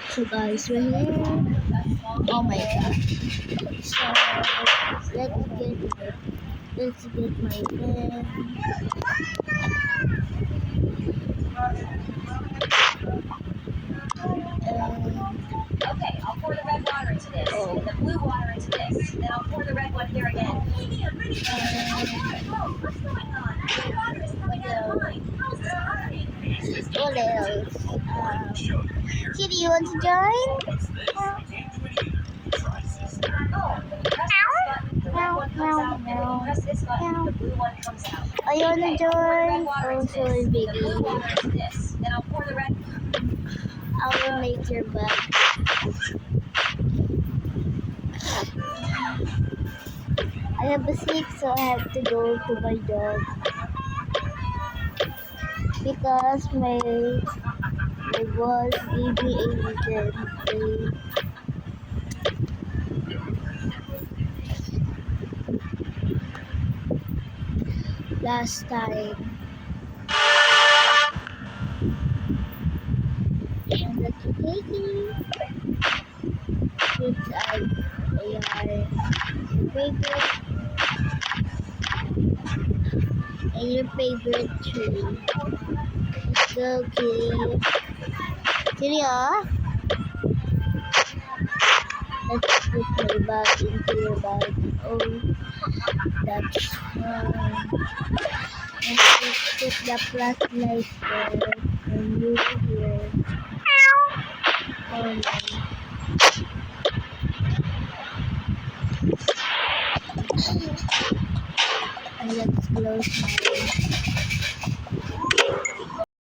So guys, we're here. Oh my god. So let's get my pen. Okay, I'll pour the red water into this, and the blue water into this. Then I'll pour the red one here again. What's going on? The water is coming out of mine. How's this happening? What else? Kitty, you want to join? Press this button, the blue one comes out. Oh, you want to join? Oh, sorry, The blue baby. water into this. Then I'll pour the red. I will make your bed. I have a sleep, so I have to go to my dog. Because my boss gave me a weekend day. Last time. And that's okay. Which are your favorite. And your favorite tree. Let's go, Kitty. Kitty, let's put my bag into your bag. Oh, that's and let's put the flashlight there. And you here. Oh my. And let's close my eyes.